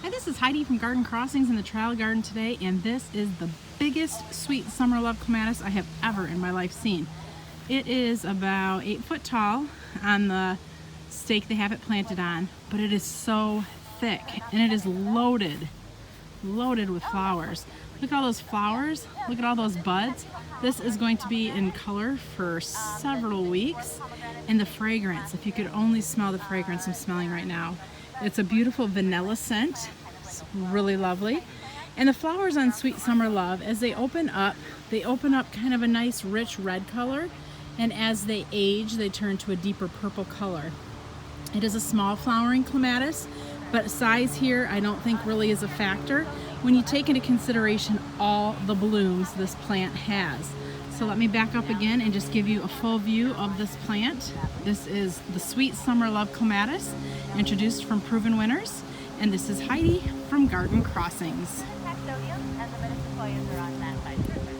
Hi, this is Heidi from Garden Crossings in the Trial Garden today, and this is the biggest sweet summer love clematis I have ever in my life seen. It is about 8 foot tall on the stake they have it planted on, but it is so thick and it is loaded with flowers. Look at all those flowers, look at all those buds. This is going to be in color for several weeks, and the fragrance, if you could only smell the fragrance I'm smelling right now. It's a beautiful vanilla scent. It's really lovely. And the flowers on Sweet Summer Love, as they open up kind of a nice rich red color, and as they age they turn to a deeper purple color. It is a small flowering clematis, but size here I don't think really is a factor when you take into consideration all the blooms this plant has. So let me back up again and just give you a full view of this plant. This is the Sweet Summer Love Clematis, introduced from proven winners, and this is Heidi from Garden Crossings. And the minister are on that side.